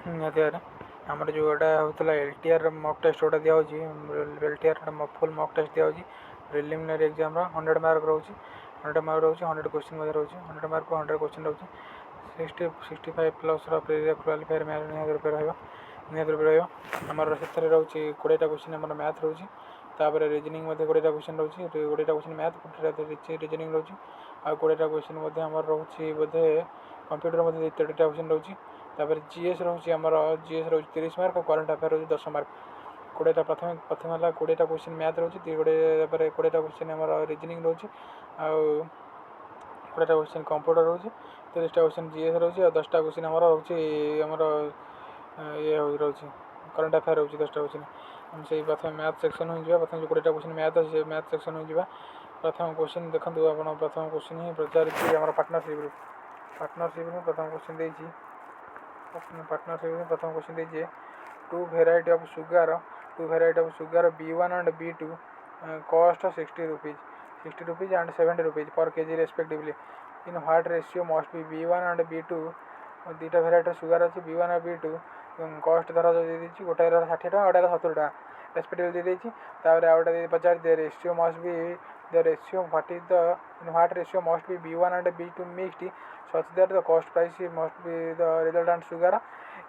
निहाती भाବରେ आमर जोटा होता एलटीआर मक टेस्ट जोटा दिखाई एलटीआर फुल मक टेस्ट दिखाई प्रिलिमिनरी एग्जाम 100 मार्क रोचे 100 मार्क रोचे 100 क्वेश्चन रोचे 100 मार्क 100 क्वेश्चन रोचे 65 प्लस क्वालिफायर निहाती रूप आमर से रोचे 20टा क्वेश्चन आम मैथ रोचे तापर रिजनिंग 20टा क्वेश्चन रोचे 20टा क्वेश्चन मैथ 20टा रिजनिंग रोचे आ 20टा क्वेश्चन आम रोचे बोधे कंप्यूटर 30टा क्वेश्चन रोचे तापर जीएस रोचे आमर जीएस रोचे 30 मार्क करंट अफेयर रोचे 10 मार्क 20टा प्रथम प्रथम है 20टा क्वेश्चन मैथ रोचे 20टा क्वेश्चन आम रिजनिंग रोचे आ 20टा क्वेश्चन कंप्यूटर रोचे 30टा क्वेश्चन जीएस रोचे और 10टा क्वेश्चन आमर रोचे आमर ये रोचे करंट अफेयर रोचे 10टा क्वेश्चन हम से प्रथम मैथ सेक्शन हो जावा प्रथम जो 20टा क्वेश्चन मैथ अच्छे मैथ सेक्शन हो जावा प्रथम क्वेश्चन देखो आप प्रथम क्वेश्चन ही पचार आम पार्टनरशिप प्रथम क्वेश्चन देती पार्टनरशिप प्रथम क्वेश्चन दीजिए two variety of sugar B1 and B2 cost 60 rupees and 70 rupees per kg respectively in what ratio must be B1 and B2 दुईटा भेराइटी सुगर अच्छी B1 और B2 कस्ट धर जो दे गोटे 60 टका गोटे 70 टका रेस्पेक्टिव दे देती आउटे पचार the ratio must be the ratio what is the in what ratio must be B1 and B2 mixed such that the cost price must be the resultant sugar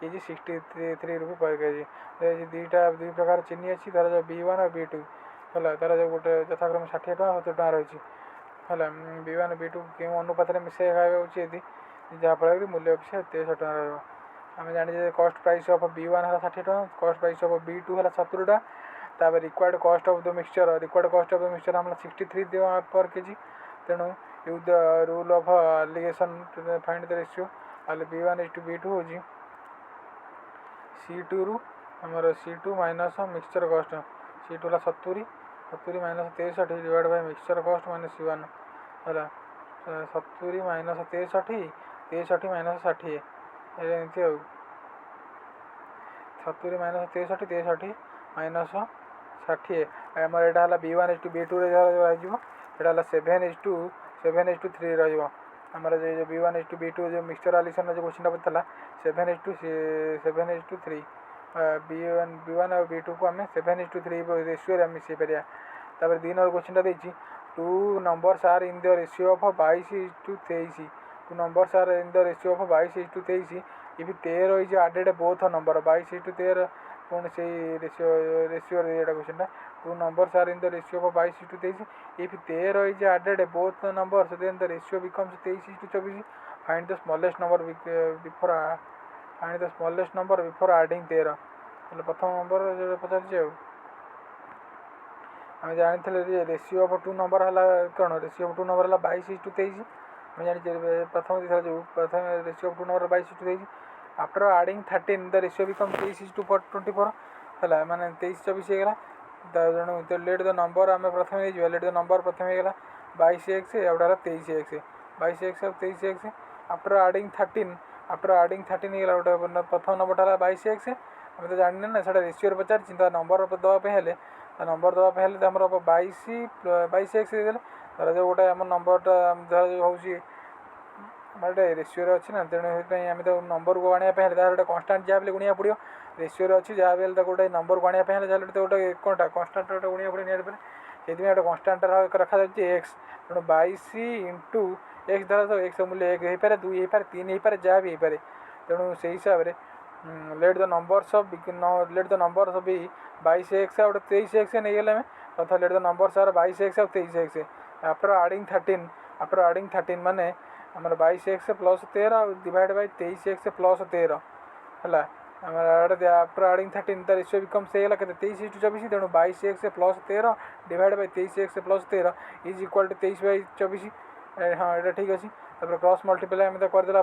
is 63 रुपये पर केजी दुई प्रकार चीनी अच्छी तार जो B1 और B2 है तार जो गोटे यथाक्रम 60 टका 70 टका रही है B1 और B2 क्यों अनुपात में मिसाई खावा उचित जहाँफल कि मूल्य अपेक्षा 23 टका रहा जाने कस्ट प्राइस ऑफ B1 है 60 टका कस्ट प्राइस ऑफ B2 है 70 टका तापर रिक्वायर्ड कस्ट ऑफ द मिक्सचर आम 63 पर केजी तेणु use the rule of alligation to find the ratio B1 is to B2 हो C2 रु आमर C2 माइनस मिक्सचर कस्ट C2 है 70 माइनस 63 डिवाइड बाय मिक्सचर कस्ट माइनस C1 है 70 माइनस 63 माइनस 60 एमती 70 माइनस 63 माइनस 60 आमर यहाँ है B1 is to B2 रहा 7 is to 3 रमर जो B1 is to B2 जो मिक्सचर एलिगेशन जो क्वेश्चन पड़ता 7 is to 3 B1 और B2 को आम 7 is to 3 रेशियो मिसई पार तापर 2 नंबर क्वेश्चन देती two numbers are in the ratio of 22 is to 23 two numbers are in the ratio of 22 is to 23 if 13 is added both number 22 is to 13 पुणी से ratio question two numbers are in the ratio of 22 is to 23 if 13 is added both numbers then the ratio becomes 23 is to 24 find the smallest number before adding 13 प्रथम number जो पचार आम जानी ratio of two number है कौन ratio of two number है 22 is to 23 आम जानी प्रथम जो प्रथम ratio of two number 22 is to 23 after adding 13 the ratio become 23 is to 24 है माने 23 24 होगा तेणु लेट द नंबर आम प्रथम लेट द नंबर प्रथम होगा 22x आउटा 23x 22x और 23x आफ्टर एडिंग 13 होगा गोटे प्रथम नंबर है 22x आम तो जानी ना से रेशियो पचार नंबर दवापे नंबर दवापे आम 22x देदेले जो गोटे आम नंबरटा धर जो हूँ गोटे रेशियो अच्छी ना तेणु आम तो नंबर को आने गोटे कन्स्टाट जहाँ भी गुणिया पड़ो रेशियो अच्छी जहाँ भी गोटे नंबर को आने गोटे कौनटा कन्स्टाट गोटे गुणिया पड़ो निहत से गोटे कन्स्टाट रखा एक्स तेणु 22 इंटू एक्स धर तो एक्स मूल्य 1 हो पाए 2 हो पाए 3 हो पाए जहाँ भी हो पाए तेणु से हिसाब से लेट द नंबर्स ऑफ भी 22x और 23x नहीं गले अर्थात let the numbers are 22x और 23x आफ्टर एडिंग 13 माने आमर 22x plus 13 divide by 23x plus 13 है after adding 13 the ratio become से 23 is to 24 तेणु 22x plus 13 divide by 23x plus 13 is equal to 23/24 हाँ यहाँ ठीक अच्छे क्रॉस मल्टीप्लाई आम तो करदेला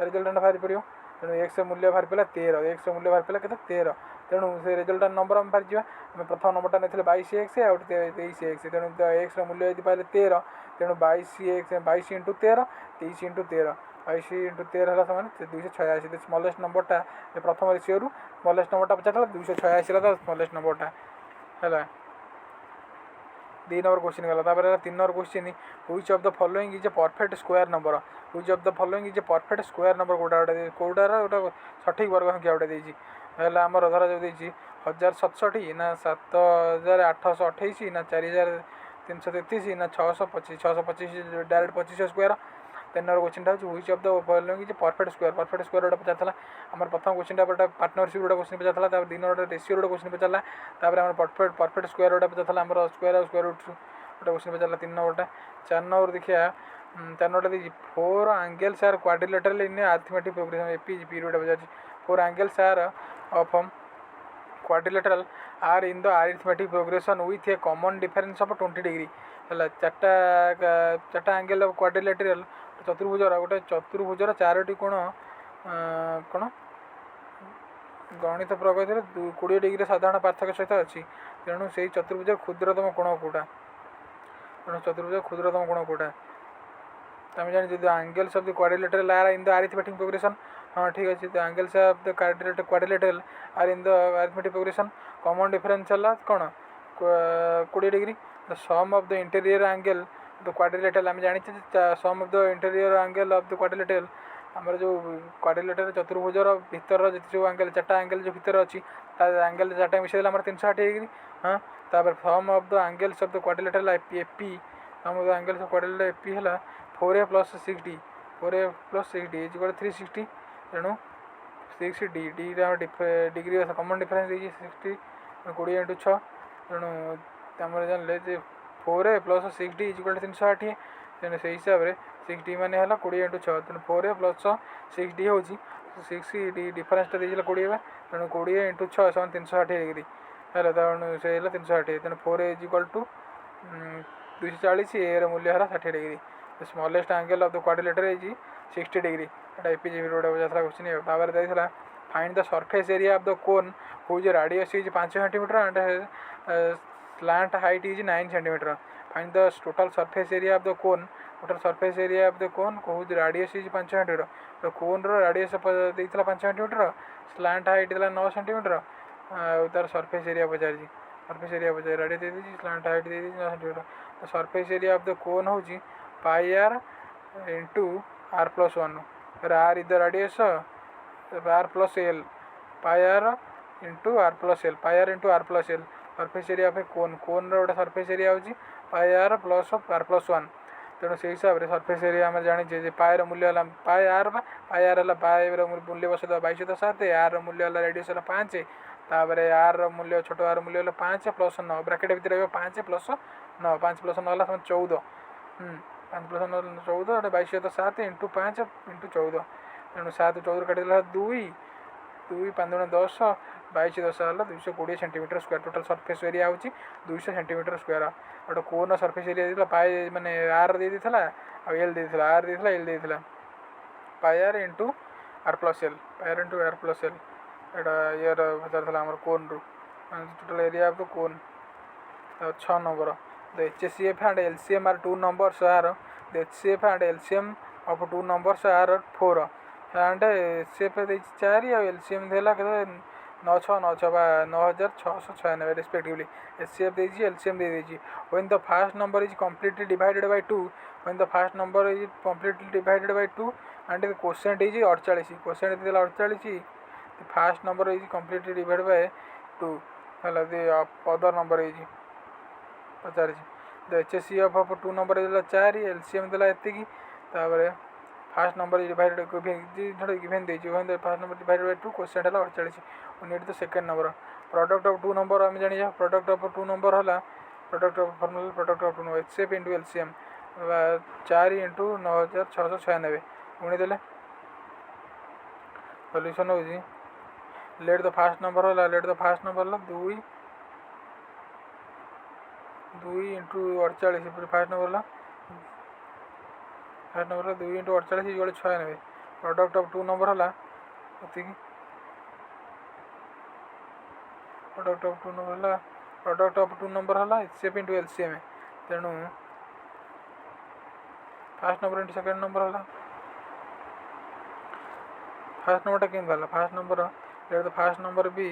रिजल्ट बाहरी पड़ो तेणु एक्स मूल्य बाहरी पड़ा 13 एक्स मूल्य बाहरी पड़ा के 13 तेणु से रिजल्ट नंबर आम बाहरी आम प्रथम नंबरटा नहीं 22x और 23x तेणु एक्स मूल्य यदि पाइले 13 तेणु 22 इंटू 13 23 इंटू 13 22 इंटू 13 है सामान 286 स्मॉलेस्ट नंबरटा प्रथम रेशियो स्मॉलेस्ट नंबरटा पचार 286 स्मॉलेस्ट नंबरटा है 2 नंबर क्वेश्चन गला 3 number question which of the following is a perfect square number which of the following is a perfect square number कोटार गोटे सठिक वर्ग संख्या गोटे देती है आमर धर जो देती 1067 ना 7828 ना 4333 ना 625 direct 25 square 3 number question which of the following is perfect square गोटे पचार आम प्रथम क्वेश्चन पार्टनरशिप गोटे क्वेश्चन पचार 2 नंबर रेशियो गोटे क्वेश्चन पचारा आम परफेक्ट स्क्वायर गोटे पचार आम स्क्वायर स्क्वायर रूट गोटे क्वेश्चन पचारा 3 नंबर 4 नंबर देखिए 4 नंबर देखिए 4 angles are quadrilateral in arithmetic progression AP period पचार 4 angles are of quadrilateral are in the arithmetic progression with a common difference of 20 degree है चार्टा angle of quadrilateral चतुर्भुजर गोटे चतुर्भुजर 4टी कोण कौन गणित प्रगति 20 डिग्री साधारण पार्थक्य सहित अच्छी तेणु से चतुर्भुज क्षुद्रतम कोण कौटा तेणु चतुर्भुज क्षुद्रतम कोण कौटा आम जानी angles of the quadrilateral are in the arithmetic progression हाँ ठीक अच्छे the angles of the quadrilateral are in the arithmetic progression common difference है कौन 20 degree the sum of the interior angle the quadrilateral आम जानी sum of the interior angle of the quadrilateral आमर जो quadrilateral चतुर्भुजर भितर जो एंगल 4टा एंगल जो भितर अच्छी एंगल 4टा मिसाई आम 360 डिग्री हाँ तापर sum of the angles of the quadrilateral AP sum of the angles of quadrilateral AP है 4a + 6d 4a + 6d is 360 तेणु 6d डी डिग्री कमन डिफरेंस देखिए 60 20 × 6 तेणु आम जानले 4a + 6d इज 360 तेणु से हिसाब से 6d मान है 20 × 6 तेणु 4a + 6d हूँ 6d डिफरेंस देखिए 20 तेणु 20 × 6 = 360 डिग्री है तेणु से 360 तेणु 4a = 240 ए मूल्य है 60 degree the smallest angle of the quadrilateral is 60 degree एटा एपीजी रोड बजाता क्वेश्चन तापर देइथला find the surface area of the cone whose radius is 5 centimetre and slant height is 9 centimetre find the total surface area of the cone total surface area of the cone whose radius is 5 centimetre तो cone रो radius देइथला 5 centimetre slant height देला 9 centimetre तार surface area पचारि surface area पचारि radius दे दी slant height दे दी 9 सेंटीमीटर तो surface area of the cone होजी pi r into r + 1 r is the radius r plus l pi r into r plus l pi r into r plus l surface area पे कोन road surface area होची pi r plus r plus 1 तेणु से हिसाब से surface area आम जानी पाए मूल्य है पाए आर पाए आर है पाए मूल्य बस 22.7 आर मूल्य है रेडियस है 5 तापर आर मूल्य छोट आर मूल्य है 5 + 9 ब्रैकेट भितर 5 + 9 5 + 9 है 14 5 + 9 14 22.7 × 5 × 14 तेणु 7 14 काटिदेला 2 2 5 × 10 22 10 है 220 centimetre square total surface area होची 200 सेंटीमीटर स्क्वायर गोटे कोन सरफेस एरिया देला पाए माने आर दे देथिला आ एल दे देथिला आर देथिला एल दे देथिला pi r × r + l pi r × r + l एटा यार बतारथला हमर कोन रो total area of the cone 6 number the HCF and LCM are two numbers are the HCF and LCM of two numbers are 4 and HCF is 4 और LCM देला के 9696 बा 9696 respectively HCF देजी LCM they देजी when the first number is completely divided by 2 when the first number is completely divided by 2 and the quotient is 48 quotient देला 48 the first number is completely divided by 2 हला the other number is 50 the HCF of 2 number देला 4 LCM देला एतिकी तापर first number divided given देजी when the first number divided by 2 question हला 48 we need the second number product of 2 number हम जानि जा प्रोडक्ट ऑफ 2 नंबर हला product of formula product of 2 HCF * LCM 4 × 9696 गुणी देले सॉल्यूशन होजी लेट द फर्स्ट नंबर हला 2 2 × 48 फर्स्ट नंबर ला 2 × 48 इक्वल 96 प्रोडक्ट ऑफ 2 नंबर हला अतिकी प्रोडक्ट ऑफ 2 नंबर हला HCF * LCM तेणु फर्स्ट नंबर × सेकंड नंबर हला फर्स्ट नंबर टा केन वाला first number let the first number be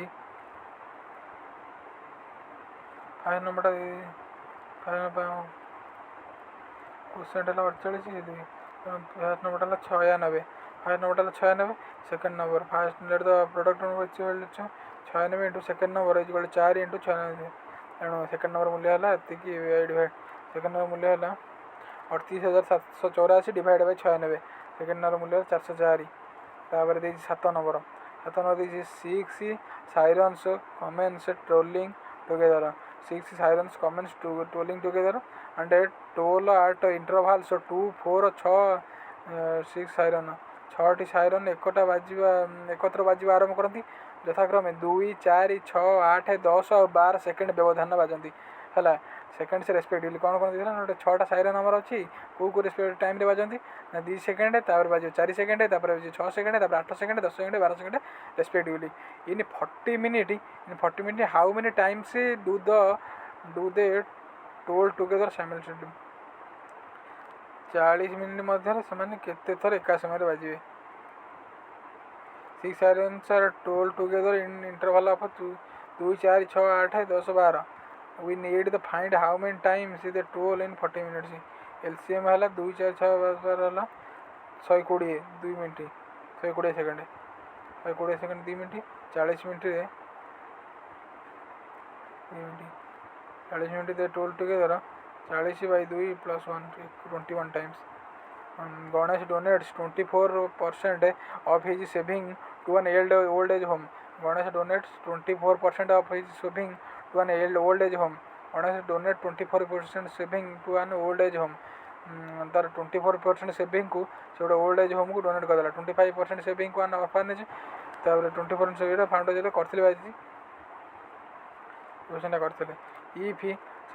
first number टा क्वेश्चन है 48 फर्स्ट नंबर है 96 फर्स्ट नंबर है 96 second number first let the product number 96 into second number is 4 into 96 तेणु second number मूल्य है डिवाइड सेकंड नंबर मूल्य है 38,784 divide by 96 second number मूल्य 404 तापर दे 7 नंबर दे 6 sirens commence tolling together 6 sirens commence tolling together and toll at interval so 2 4 6 siren 6टी साइरन एकत्र बाजा आरंभ करती यथाक्रमे 2 4 6 8 10 और 12 सेकेंड व्यवधान बाजती है सेकेंड से रेस्पेक्टिवली कौन कौन देखा गोटे 6टा साइरन आमर अच्छी कौ रेस्पेक्ट टाइम बाजती ना 2 सेकेंड तापर बाज 4 सेकेंड तापर 6 सेकेंड तापर 8 second 10 second 12 second respectively in 40 minute how many times do they toll together simultaneously 40 minute मध्य से केते थर एका समय बाजे 6 sirens are toll together in interval of 2 4 6 8 10 12 we need to find how many times the toll in 40 minutes LCM है 2 4 6 12 है 120 2 minute 120 second 120 second 2 minute 40 minute 40 minute they toll together 40 by 2 plus 1 21 times Ganesh donates 24% of his saving to an old age home Ganesh donates 24% of his saving to an old age home Ganesh donate 24% saving to an old age home तार 24% saving को से गोटे old age home को donate करदेला 25% saving को orphanage तापर 24% saving foundation करथिले बाजी क्वेश्चन करथिले if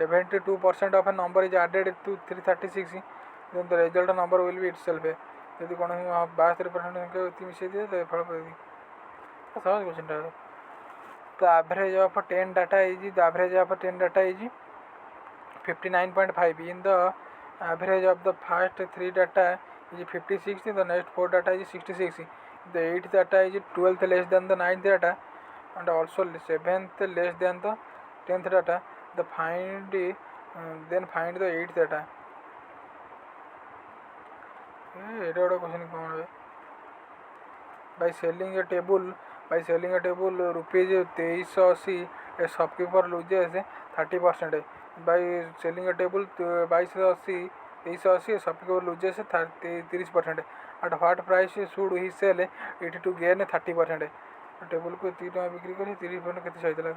72% of a number is added to 336 then the result number will be itself यदि कोन 72% संख्या इति मिसे दिए तो फल पड़ेगी सहज क्वेश्चन है the average of 10 data is 59.5 in the average of the first 3 data is 56 the next 4 data is 66 the 8th data is 12th less than the 9th data and also 7th less than the 10th data then find the 8th data এটা একটা question কোন হবে by selling a table rupees 2380 a shopkeeper loses 30% by selling a table 2280 a shopkeeper loses 30% at what price should he sell it to gain 30% table को 30 टका बिक्री करी 30% केते सही देला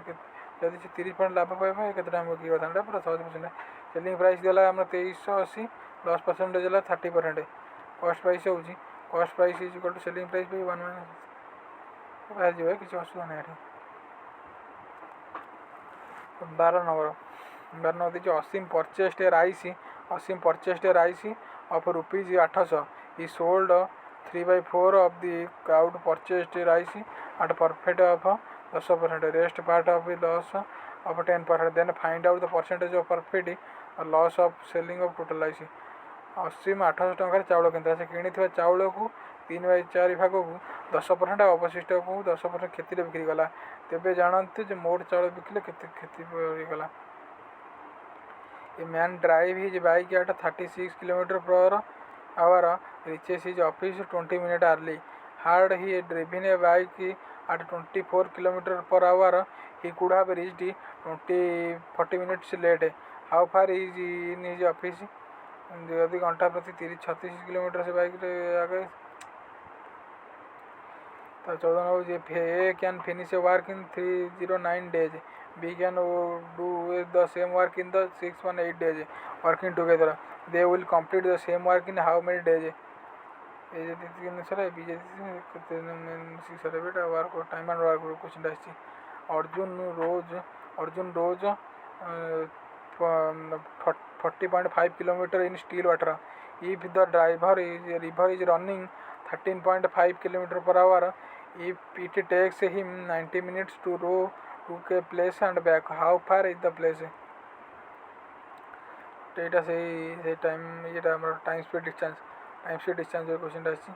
जदि से 30% लाभ पाइबा केते टाइम बिक्री करता पूरा सहज क्वेश्चन सेलिंग प्राइस देला हमरा 2380 10% देला 30% कॉस्ट प्राइस होउची cost price is equal to selling price by 1 बाहर जो है किसी असुविधा नहीं है 12 नंबर दीजिए Aseem purchased rice of rupees 800 he sold 3/4 of the crowd purchased rice at profit of 10% rest part of the loss of 10% then find out the percentage of profit loss of selling of total rice Aseem 800 टकर चाउल किंता से किणी चाउल को 3/4 भाग को 10% अवशिष्ट को 10% क्षति बिक्री गला तेबे जानते जो मोट चाउल बिकले केते क्षति गला a man drive his bike at 36 km/h reaches his office 20 minutes early had he driven a bike at 24 km/h he could have reached 40 minutes late how far is in his office यदि घंटा प्रति 36 kilometre से bike आगे तो 14 number A can finish a work in 309 days B can do the same work in the 618 days working together they will complete the same work in how many days A जदि 3 sir B जदि 6 sir बेटा work time and work question आछि अर्जुन रोज 40.5 km in still water if the river is running 13.5 km/h if it takes him 90 minutes to row to a place and back how far is the place एटा से time ये हमर time speed distance जो question आछि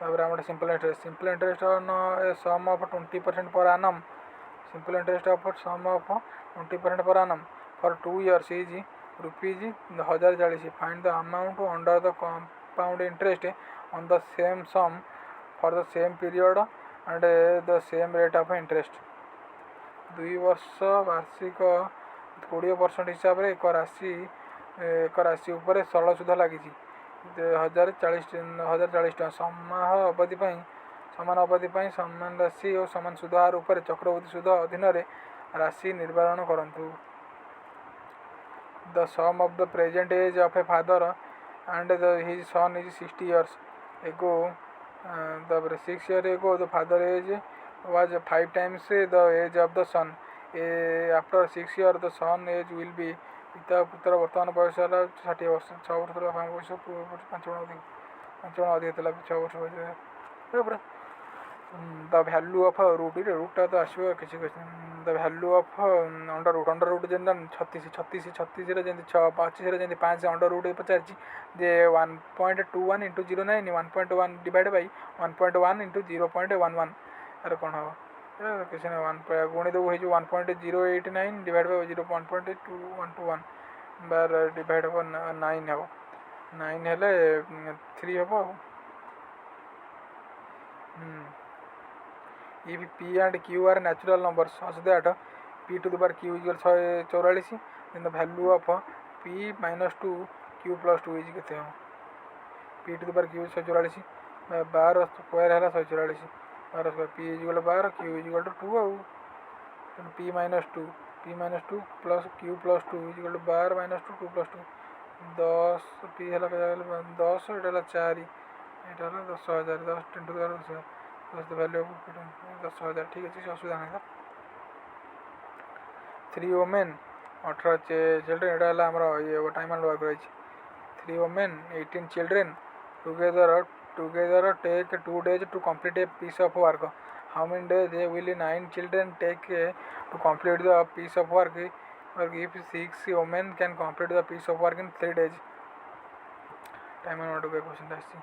तापर हमर simple interest on sum of 20% per annum simple interest of sum of 20% per annum for 2 years is ₹1040. Find the amount under the compound interest on the same sum for the same period and the same rate of interest. 2 वर्ष वार्षिक 20% हिसाब से एक राशि उपर सरल सुध लगी ₹1040. समान अवधि समान राशि और समान सुध हार उपर चक्रवृद्धि सुध अधीन राशि निर्धारण करंतु. The sum of the present age of a father and his son is 60 years ago. The 6 years ago the father age was 5 times the age of the son. After 6 years the son age will be पिता पुत्र वर्तमान बयस 60 वर्ष 6 वर्ष 5 वर्ष 5 गुण अधिक 6 वर्ष. द भैल्यू ऑफ रूटा तो आसो किसी the value of under root जेन 36 जमी 25 5 अंडर रूट पचार जे 1.21 into 09 1.1 डिवाइड बाई 1.1 into 0.11 अरे कौन हम किसी ने 1 गुणी देव हो 1.089 डिवाइड बाई 0.121 बार डिवाइड हम 9 हम 9 हेले 3 हम. If P and Q are natural numbers such that P to the power Q is equal 144, then the value of P minus 2 Q plus 2 is केते हो. P to the power Q is 144 12 square है 144 12 square P is equal 12 Q is equal 2 आउ then P minus 2 plus Q plus 2 is equal 12 minus 2 plus 2 10 P है 10 एटा 4 एटा 10,000 10 10 to the power 10,000 the value of 10,000 ठीक है असुविधा नहीं था. 3 women 18 children एटा है हमरो ये टाइम एंड वर्क रही 3 women 18 children together take 2 days to complete a piece of work. How many days will 9 children take to complete the piece of work? Or if 6 women can complete the piece of work in 3 days. Time and work question आसी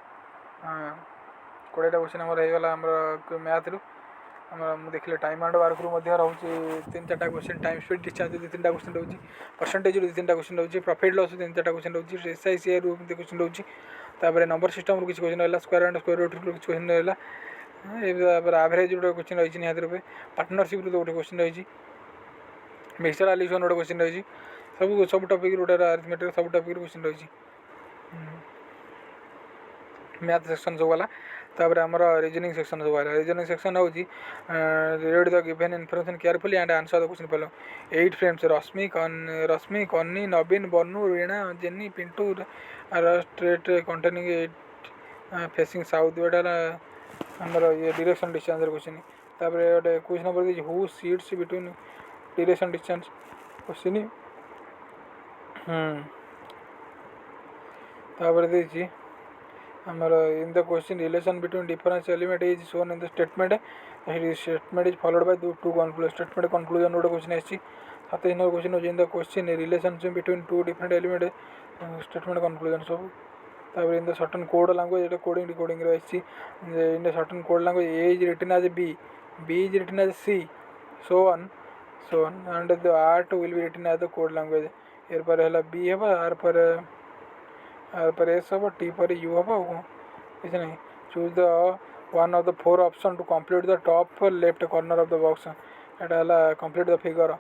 20टा question आमर होगा आमर math रु देखिले time and work रोचे 3-4टा question time speed discharge 2-3टा question रोचे परसेंटेज 2-3टा क्वेश्चन रोचे प्रॉफिट लॉस 3-4टा क्वेश्चन रोचे एसआईसी रु क्वेश्चन रोचे तापर नंबर सिस्टम रु किसी क्वेश्चन रहा स्क्वायर एंड स्क्वायर रूट रु किसी क्वेश्चन रहा एवरेज गोटे क्वेश्चन रही निहत रूपे पार्टनरशिप रु गोटे क्वेश्चन रही मिक्सचर एलिगेशन गोटे क्वेश्चन रही सब टॉपिक गोटे अरिथमेटिक सब टॉपिक क्वेश्चन रही मैथ सेक्शन सब गला तापर आमर रीजनिंग सेक्शन सब गला रीजनिंग सेक्शन हूँ read the given information carefully and answer the question follow 8 friends Rashmi Kanni Naveen Banu Reena Jenny Pintu straight containing 8 facing south एटा आमर ये डायरेक्शन डिस्टेंस क्वेश्चन तापर गोटे क्वेश्चन नंबर दी who sits between direction distance question तापर दी आमर in the question relation between difference element is shown in the statement is followed by 2 conclusion statement conclusion गोटे क्वेश्चन आसी 27 number question in the question relationship between 2 different element statement conclusion सब तापर in the certain code language एटा coding decoding रे आसी in the certain code language A is written as B is written as C so on and the art will be written as the code language एर पर हैला B हेबा are पर S हम T पर you हम किसी नहीं choose the one of the 4 option to complete the top left corner of the box एटा है कंप्लीट द फिगर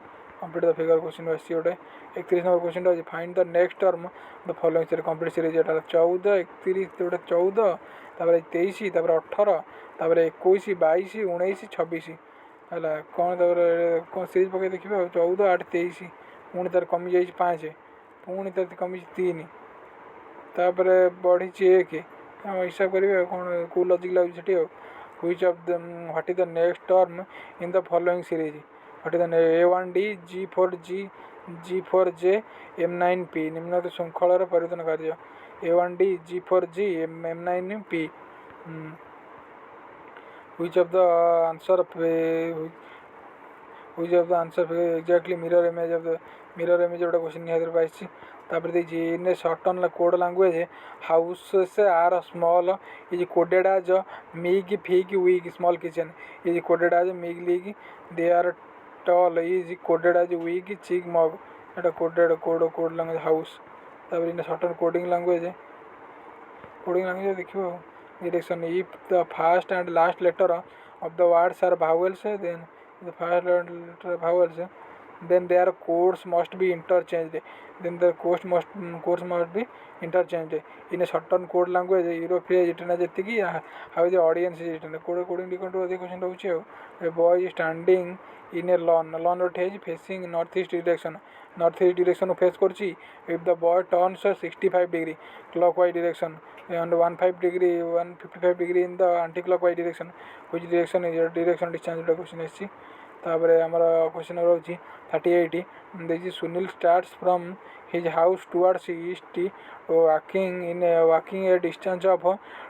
क्वेश्चन आसी गोटे 31 नंबर क्वेश्चन रही find the next term the following series complete series एटा 14 31 गोटे 14 तापर 23 तापर 18 तापर 21 22 19 26 है कौन कौन सीरीज पकड़ देखिए 14 8 23 पुणी तार कमी जाइए 5 पुणी तार कमी 3 तापर बढ़ी 1 हिसाब करेंगे कौन कौ लजिक लगे which of the what is the next term in the following series what is the A1D G4G G4J M9P निम्न श्रृंखलार परिवर्तन कार्य A1D G4G M9P which of the answer exactly mirror image गोटे क्वेश्चन निहत पाई तापर in certain code language houses are small is coded as mig fig wig small kitchen is coded as mig lig they are tall is coded as wig chick mug एटा code language house तापर in certain coding language देखियो direction if the first and last letter of the words are vowels then the first letter vowels then their codes must be interchanged then the codes must be interchanged in a certain code language Europe is written as how the audience is written coding different other question रहुछि a boy is standing in a lawn is facing northeast direction face करछि if the boy turns 65 degree clockwise direction and 155 degree in the anti-clockwise direction which direction is your direction distance question is तापर आमर question रही 38 देखिए Sunil starts from his house towards east walking a distance of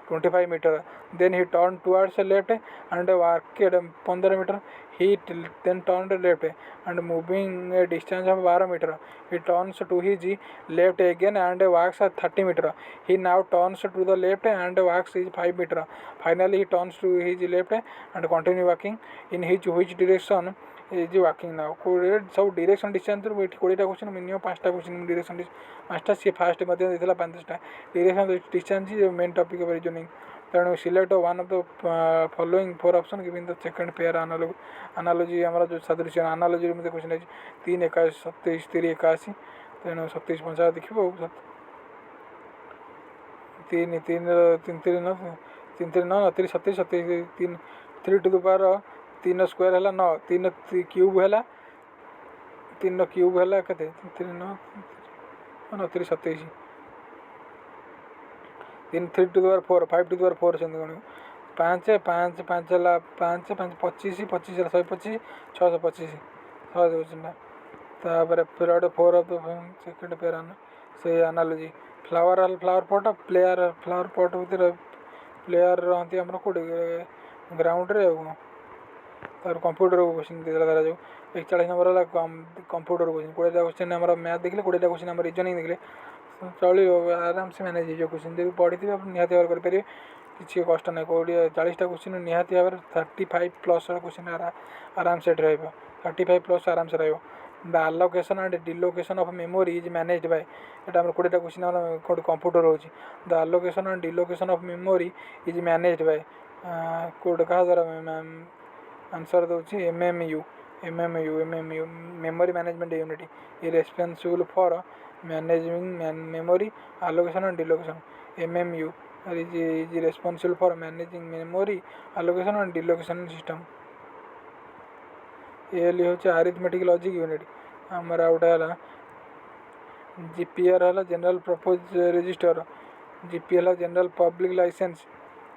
25 meter then he turned towards left and walked 15 meter he then turned left and moving a distance of 12 meter he turns to his left again and walks 30 meter he now turns to the left and walks 5 meter finally he turns to his left and continue walking in which direction is walking now सब direction distance 20टा question minimum 5टा question direction 5टा सी फास्ट मध्य देला 5टा direction distance main topic of reasoning तेणु select one of the following 4 option given the second pair analogy हमरा जो सदृश एनालॉजी में क्वेश्चन है 3 21 27 3 81 तेणु 27 50 देखिबो 3 3 3 3 9 3 3 9 3 27 27 3 3 टू द पावर 3 स्क्वायर है 9 3 क्यूब है 3 क्यूब है के 3 9 3 27 3 3 to the power 4 5 to the power 4 से 5 5 5 है 5 5 25 25 है 125 625 625 तापर फिर 4 ऑफ द सेकंड पेयर आना से analogy flower pot flower pot भीतर प्लेयर रहती आम कौटे ग्राउंड रे तार कंप्यूटर क्वेश्चन देला जो 41 नंबर है कंप्यूटर क्वेश्चन 20टा क्वेश्चन आम मैथ देखले 20टा क्वेश्चन आम रीजनिंग देखले चलो आराम से मैनेज हो क्वेश्चन जब पढ़ी थे आप निहाती भाव करेंगे किसी कष्ट ना 40टा क्वेश्चन निहाती भाव 35 प्लस क्वेश्चन आराम से रहा 35 प्लस आराम से रहा the allocation and deallocation of memory is managed by एटा हमर 20टा क्वेश्चन कोड कंप्यूटर होची the allocation and deallocation of memory is managed by कोड कहा द्वारा आंसर दोची MMU memory management unit is responsible for managing memory allocation and deallocation MMU is responsible for managing memory allocation and delocation system ये होचे arithmetic logic unit आमर आउटा है GPR है जनरल पर्पज रजिस्टर जीपीएल है general public licence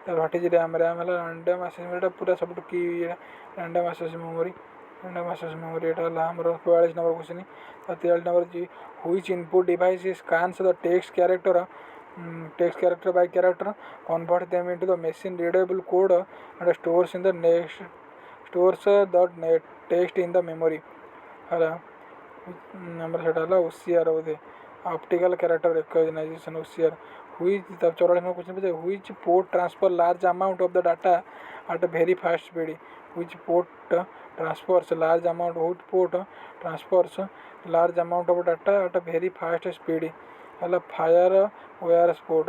what is RAM है random access पूरा सब की रैंडम एक्सेस मेमोरी एटा है हमर 42 नंबर क्वेश्चन 43 नंबर जी which input device scans the text character by character convert them into the machine readable code and stores the text in the memory है number set है OCR Bodhe optical character recognition OCR which तब 44 number question पे which port transfer large amount of the data at a very fast speed which port transfers large amount of data at a very fast speed है fire wire sport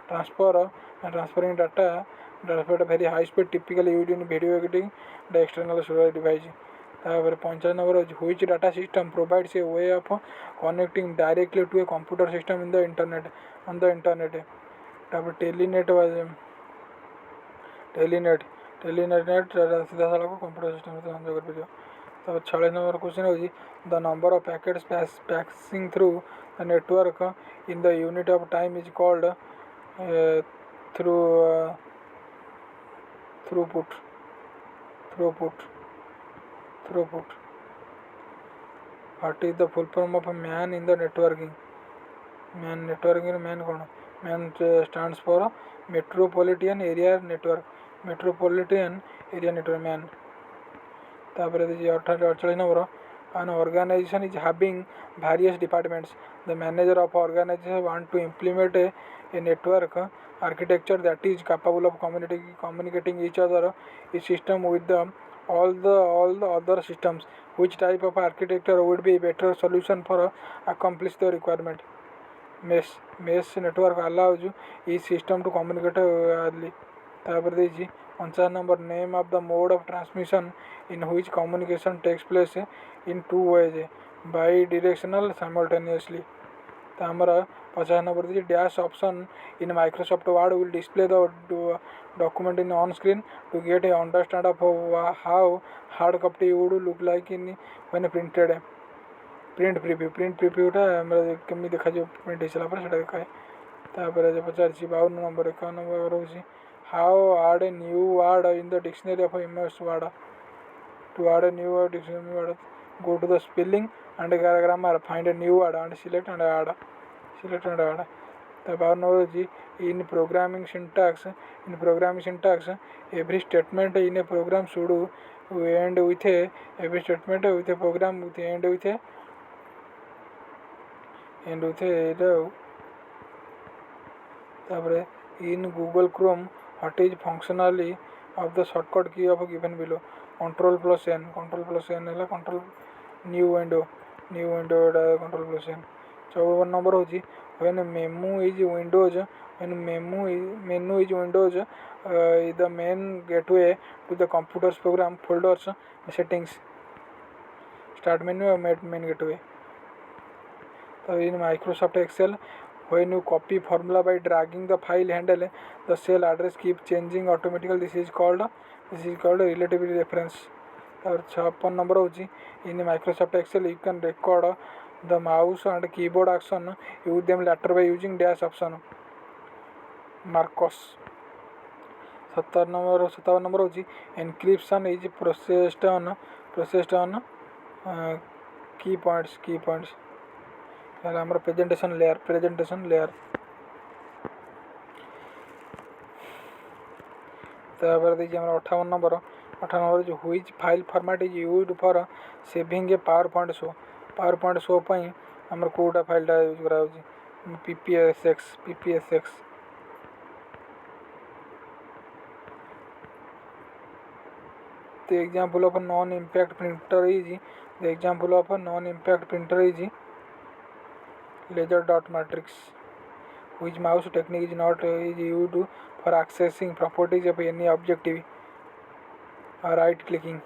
transferring data at a very high speed typically used in video editing the external storage device तापर 55 number which data system provides a way of connecting directly to a computer system in the internet on the internet तापर टेलीनेट सीधा साला computer system से संयोग कर पारियो तब 46 number question होजी the number of packets passing through the network in the unit of time is called throughput what is the full form of man in the networking man कौन man stands for metropolitan area network man तापर 48 number an organization is having various departments the manager of organization want to implement a network architecture that is capable of communicating each other a system with the all the other systems. Which type of architecture would be better solution for accomplish the requirement? Mesh network allows each system to communicate early. ତାପରେ ଦେଇଛି 59 number name of the mode of transmission in which communication takes place in two ways, bidirectional simultaneously. तो आमर 50 number ଦେଇଛି dash option in Microsoft Word will display the document in on screen to get a understand of how hard copy would look like in when printed. Print प्रिव्यूटा केमी देखा print हो सारा से देखाए तापर पचार 52 नंबर 51 नंबर रोचे how add a new word in the dictionary of MS Word to add a new word dictionary word go to the spelling and grammar find a new word and select and add तो 52 number रोचे in programming syntax every statement in a program should end with every statement with A program with end with तापर in Google Chrome what is functionally of the shortcut key of given below Ctrl+N है control new window Ctrl+N 54 number होची when menu is Windows the main gateway to the computers program folders settings start menu main gateway. So in Microsoft Excel, when you copy formula by dragging the file handle, the cell address keep changing automatically. This is called relativity reference. और 56 number होची in Microsoft Excel you can record the mouse and keyboard action use them later by using dash option. Marcos 57 number होची encryption is processed on key points. हमारा presentation layer तापर देखिए हमारा 58 number जो which file format is used for saving A power point show पई हमर कोडा फाइलटा use करा होची PPSX. The example of a non-impact printer is laser dot matrix. Which mouse technique is used for accessing properties of any object? Right clicking.